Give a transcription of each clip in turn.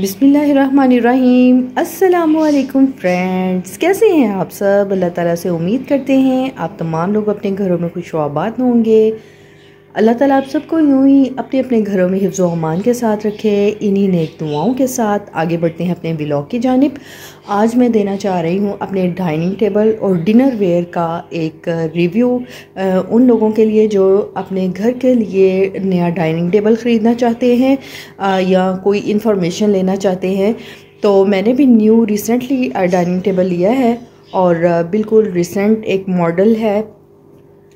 बिस्मिल्लाहिर्रहमानिर्रहीम। अस्सलामुअलैकुम फ्रेंड्स, कैसे हैं आप सब। अल्लाह ताला से उम्मीद करते हैं आप तमाम लोग अपने घरों में खुश आबाद होंगे। अल्लाह ताला आप सबको यूं ही अपने अपने घरों में हिफ्ज़ व अमान के साथ रखे। इन्हीं नेक दुआओं के साथ आगे बढ़ते हैं अपने व्लॉग की जानिब। आज मैं देना चाह रही हूँ अपने डाइनिंग टेबल और डिनर वेयर का एक रिव्यू उन लोगों के लिए जो अपने घर के लिए नया डाइनिंग टेबल ख़रीदना चाहते हैं या कोई इन्फॉर्मेशन लेना चाहते हैं। तो मैंने भी न्यू रिसेंटली डाइनिंग टेबल लिया है और बिल्कुल रिसेंट एक मॉडल है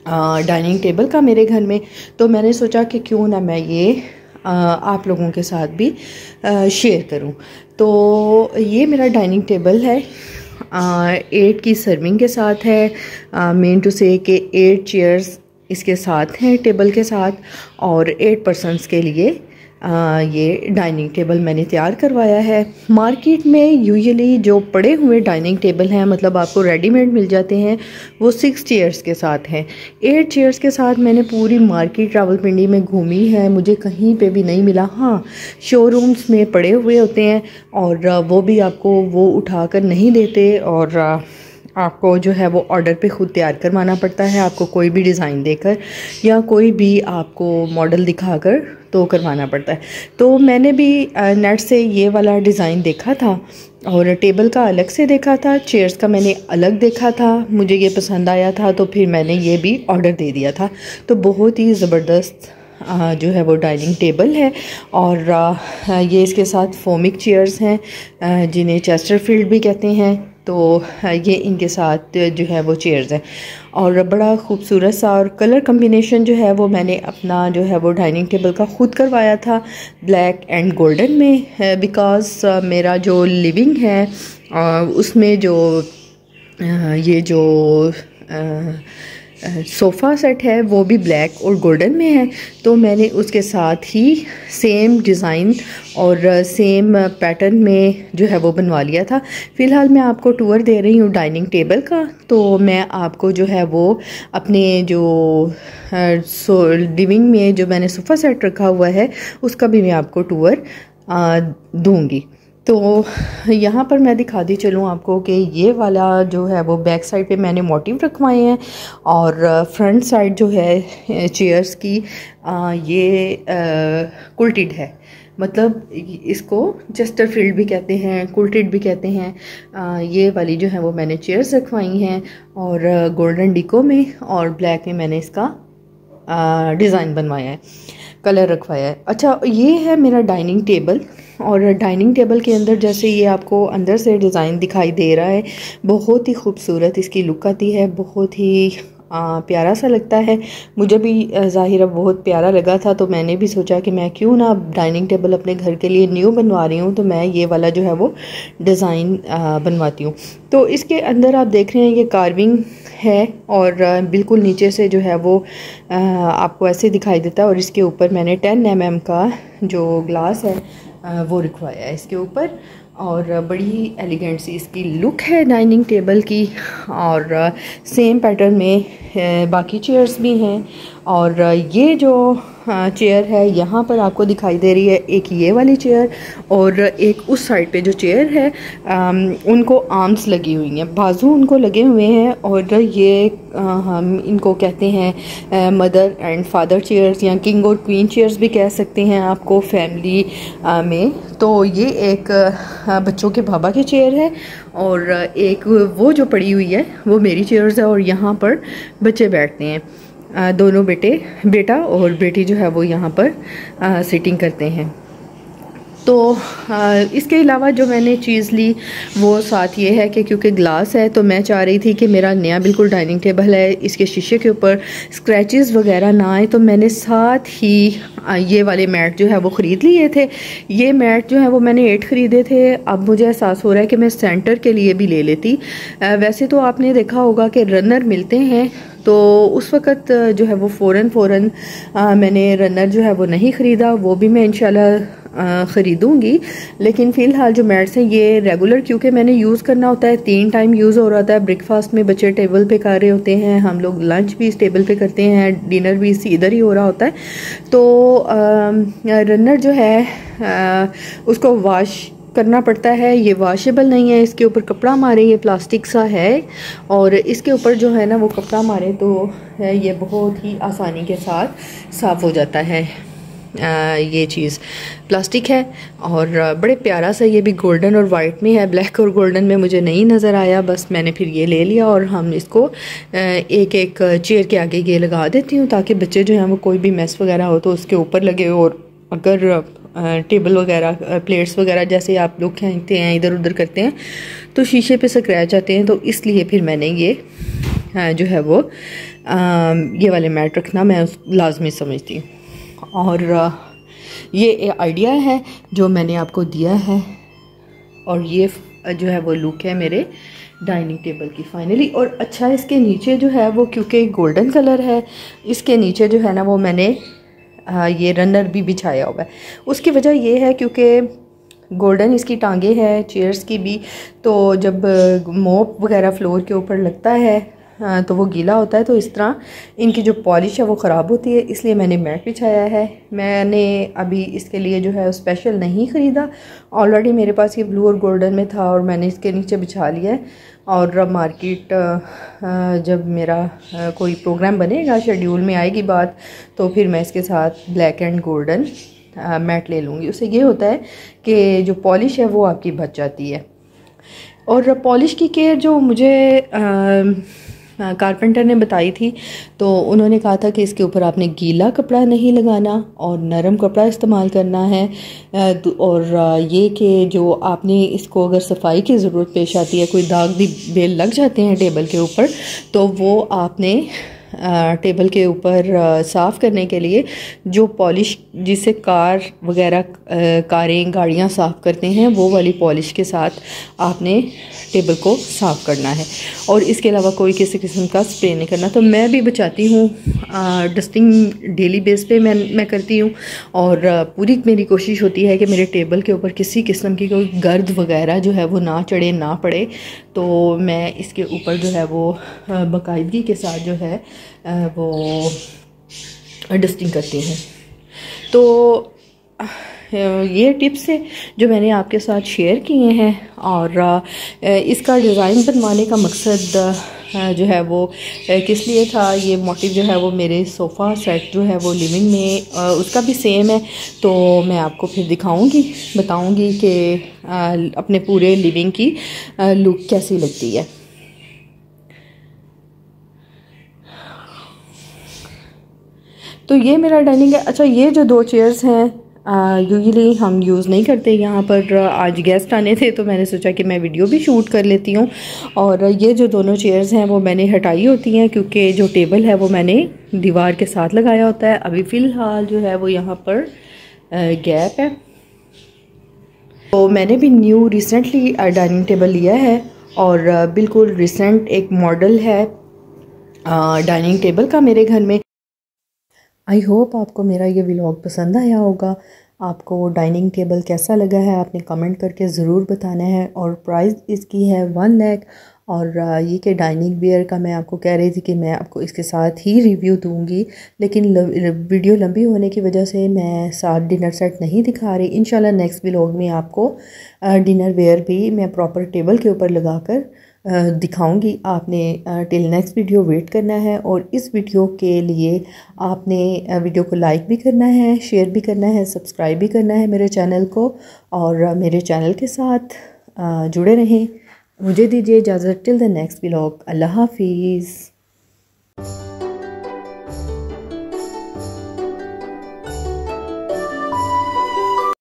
डाइनिंग टेबल का मेरे घर में। तो मैंने सोचा कि क्यों ना मैं ये आप लोगों के साथ भी शेयर करूं। तो ये मेरा डाइनिंग टेबल है, 8 की सर्विंग के साथ है। मेन टू से कि 8 चेयर्स इसके साथ हैं टेबल के साथ और 8 पर्सनस के लिए ये डाइनिंग टेबल मैंने तैयार करवाया है। मार्केट में यूजुअली जो पड़े हुए डाइनिंग टेबल हैं, मतलब आपको रेडीमेड मिल जाते हैं, वो 6 चेयर्स के साथ हैं। 8 चेयर्स के साथ मैंने पूरी मार्केट रावलपिंडी में घूमी है, मुझे कहीं पे भी नहीं मिला। हाँ, शोरूम्स में पड़े हुए होते हैं और वो भी आपको वो उठाकर नहीं देते और आपको जो है वो ऑर्डर पे ख़ुद तैयार करवाना पड़ता है। आपको कोई भी डिज़ाइन देकर या कोई भी आपको मॉडल दिखाकर तो करवाना पड़ता है। तो मैंने भी नेट से ये वाला डिज़ाइन देखा था और टेबल का अलग से देखा था, चेयर्स का मैंने अलग देखा था, मुझे ये पसंद आया था तो फिर मैंने ये भी ऑर्डर दे दिया था। तो बहुत ही ज़बरदस्त जो है वो डाइनिंग टेबल है और ये इसके साथ फोमिक चेयर्स हैं जिन्हें चेस्टरफील्ड भी कहते हैं। तो ये इनके साथ जो है वो चेयर्स हैं और बड़ा खूबसूरत सा और कलर कम्बिनेशन जो है वो मैंने अपना जो है वो डाइनिंग टेबल का ख़ुद करवाया था ब्लैक एंड गोल्डन में। बिकॉज़ मेरा जो लिविंग है उसमें जो ये जो सोफ़ा सेट है वो भी ब्लैक और गोल्डन में है। तो मैंने उसके साथ ही सेम डिज़ाइन और सेम पैटर्न में जो है वो बनवा लिया था। फ़िलहाल मैं आपको टूर दे रही हूँ डाइनिंग टेबल का, तो मैं आपको जो है वो अपने जो लिविंग में जो मैंने सोफ़ा सेट रखा हुआ है उसका भी मैं आपको टूर दूँगी। तो यहाँ पर मैं दिखाती चलूँ आपको कि ये वाला जो है वो बैक साइड पे मैंने मोटिव रखवाए हैं और फ्रंट साइड जो है चेयर्स की ये कुल्टेड है, मतलब इसको चेस्टरफील्ड भी कहते हैं, कुल्टेड भी कहते हैं। ये वाली जो है वो मैंने चेयर्स रखवाई हैं और गोल्डन डिको में और ब्लैक में मैंने इसका डिज़ाइन बनवाया है, कलर रखवाया है। अच्छा, ये है मेरा डाइनिंग टेबल और डाइनिंग टेबल के अंदर जैसे ये आपको अंदर से डिज़ाइन दिखाई दे रहा है, बहुत ही खूबसूरत इसकी लुक आती है, बहुत ही प्यारा सा लगता है। मुझे भी ज़ाहिर बहुत प्यारा लगा था तो मैंने भी सोचा कि मैं क्यों ना डाइनिंग टेबल अपने घर के लिए न्यू बनवा रही हूँ तो मैं ये वाला जो है वो डिज़ाइन बनवाती हूँ। तो इसके अंदर आप देख रहे हैं ये कार्विंग है और बिल्कुल नीचे से जो है वो आपको ऐसे दिखाई देता है और इसके ऊपर मैंने 10 mm का जो ग्लास है वो रखवाया है इसके ऊपर और बड़ी एलिगेंट सी इसकी लुक है डाइनिंग टेबल की। और सेम पैटर्न में बाकी चेयर्स भी हैं और ये जो चेयर है यहाँ पर आपको दिखाई दे रही है, एक ये वाली चेयर और एक उस साइड पे जो चेयर है उनको आर्म्स लगी हुई हैं, बाजू उनको लगे हुए हैं और ये हम इनको कहते हैं मदर एंड फादर चेयर्स या किंग और क्वीन चेयर्स भी कह सकते हैं आपको फैमिली में। तो ये एक बच्चों के बाबा की चेयर है और एक वो जो पड़ी हुई है वो मेरी चेयर्स है और यहाँ पर बच्चे बैठते हैं, दोनों बेटा और बेटी जो है वो यहाँ पर सिटिंग करते हैं। तो इसके अलावा जो मैंने चीज़ ली वो साथ ये है कि क्योंकि ग्लास है तो मैं चाह रही थी कि मेरा नया बिल्कुल डाइनिंग टेबल है, इसके शीशे के ऊपर स्क्रैचेस वगैरह ना आए, तो मैंने साथ ही ये वाले मैट जो है वो ख़रीद लिए थे। ये मैट जो है वो मैंने 8 ख़रीदे थे। अब मुझे एहसास हो रहा है कि मैं सेंटर के लिए भी ले लेती। वैसे तो आपने देखा होगा कि रनर मिलते हैं तो उस वक़्त जो है वो फ़ौरन मैंने रनर जो है वो नहीं ख़रीदा, वो भी मैं इंशाल्लाह ख़रीदूँगी। लेकिन फ़िलहाल जो मैट्स हैं ये रेगुलर क्योंकि मैंने यूज़ करना होता है, 3 टाइम यूज़ हो रहा होता है। ब्रेकफास्ट में बच्चे टेबल पे कर रहे होते हैं, हम लोग लंच भी इस टेबल पे करते हैं, डिनर भी इधर ही हो रहा होता है। तो रनर जो है उसको वॉश करना पड़ता है। ये वॉशेबल नहीं है, इसके ऊपर कपड़ा मारे, ये प्लास्टिक सा है और इसके ऊपर जो है ना वो कपड़ा मारे तो ये बहुत ही आसानी के साथ साफ़ हो जाता है। ये चीज़ प्लास्टिक है और बड़े प्यारा सा, ये भी गोल्डन और वाइट में है, ब्लैक और गोल्डन में मुझे नहीं नज़र आया, बस मैंने फिर ये ले लिया और हम इसको एक एक चेयर के आगे ये लगा देती हूँ ताकि बच्चे जो हैं वो कोई भी मैस वगैरह हो तो उसके ऊपर लगे। और अगर टेबल वगैरह, प्लेट्स वगैरह जैसे आप लोग फेंकते हैं, इधर उधर करते हैं तो शीशे पे स्क्रैच आते हैं, तो इसलिए फिर मैंने ये जो है वो ये वाले मैट रखना मैं लाजमी समझती हूँ। और ये आइडिया है जो मैंने आपको दिया है और ये जो है वो लुक है मेरे डाइनिंग टेबल की फाइनली। और अच्छा, इसके नीचे जो है वो क्योंकि गोल्डन कलर है, इसके नीचे जो है ना वो मैंने ये रनर भी बिछाया हुआ है। उसकी वजह ये है क्योंकि गोल्डन इसकी टांगे हैं चेयर्स की भी, तो जब मोप वगैरह फ्लोर के ऊपर लगता है तो वो गीला होता है, तो इस तरह इनकी जो पॉलिश है वो ख़राब होती है, इसलिए मैंने मैट बिछाया है। मैंने अभी इसके लिए जो है स्पेशल नहीं ख़रीदा, ऑलरेडी मेरे पास ये ब्लू और गोल्डन में था और मैंने इसके नीचे बिछा लिया है। और मार्केट जब मेरा कोई प्रोग्राम बनेगा, शेड्यूल में आएगी बात, तो फिर मैं इसके साथ ब्लैक एंड गोल्डन मैट ले लूँगी। उससे ये होता है कि जो पॉलिश है वो आपकी बच जाती है। और पॉलिश की केयर जो मुझे कारपेंटर ने बताई थी, तो उन्होंने कहा था कि इसके ऊपर आपने गीला कपड़ा नहीं लगाना और नरम कपड़ा इस्तेमाल करना है। और ये कि जो आपने इसको अगर सफाई की ज़रूरत पेश आती है, कोई दाग भी बेल लग जाते हैं टेबल के ऊपर, तो वो आपने टेबल के ऊपर साफ़ करने के लिए जो पॉलिश जिससे कार वगैरह कारें गाड़ियाँ साफ़ करते हैं, वो वाली पॉलिश के साथ आपने टेबल को साफ़ करना है। और इसके अलावा कोई किसी किस्म का स्प्रे नहीं करना। तो मैं भी बचाती हूँ, डस्टिंग डेली बेस पे मैं करती हूँ और पूरी मेरी कोशिश होती है कि मेरे टेबल के ऊपर किसी किस्म की कोई गर्द वगैरह जो है वो ना चढ़े ना पड़े। तो मैं इसके ऊपर जो है वो बाकायदगी के साथ जो है वो डस्टिंग करती हूँ। तो ये टिप्स हैं जो मैंने आपके साथ शेयर किए हैं। और इसका डिज़ाइन बनवाने का मकसद जो है वो किस लिए था, ये मोटिव जो है वो मेरे सोफ़ा सेट जो है वो लिविंग में उसका भी सेम है। तो मैं आपको फिर दिखाऊंगी, बताऊंगी कि अपने पूरे लिविंग की लुक कैसी लगती है। तो ये मेरा डाइनिंग है। अच्छा, ये जो दो चेयर्स हैं यूजुअली हम यूज़ नहीं करते यहाँ पर, आज गेस्ट आने थे तो मैंने सोचा कि मैं वीडियो भी शूट कर लेती हूँ। और ये जो दोनों चेयर्स हैं वो मैंने हटाई होती हैं क्योंकि जो टेबल है वो मैंने दीवार के साथ लगाया होता है। अभी फ़िलहाल जो है वो यहाँ पर गैप है। तो मैंने भी न्यू रिसेंटली डाइनिंग टेबल लिया है और बिल्कुल रिसेंट एक मॉडल है डाइनिंग टेबल का मेरे घर में। आई होप आपको मेरा ये व्लॉग पसंद आया होगा। आपको डाइनिंग टेबल कैसा लगा है आपने कमेंट करके ज़रूर बताना है। और प्राइस इसकी है 1 लाख। और ये कि डाइनिंग वेयर का मैं आपको कह रही थी कि मैं आपको इसके साथ ही रिव्यू दूंगी, लेकिन वीडियो लंबी होने की वजह से मैं साथ डिनर सेट नहीं दिखा रही। इंशाल्लाह नेक्स्ट व्लॉग में आपको डिनर वेयर भी मैं प्रॉपर टेबल के ऊपर लगाकर दिखाऊंगी। आपने टिल नेक्स्ट वीडियो वेट करना है। और इस वीडियो के लिए आपने वीडियो को लाइक भी करना है, शेयर भी करना है, सब्सक्राइब भी करना है मेरे चैनल को। और मेरे चैनल के साथ जुड़े रहें। मुझे दीजिए इजाज़त टिल द नेक्स्ट व्लॉग। अल्लाह हाफिज़।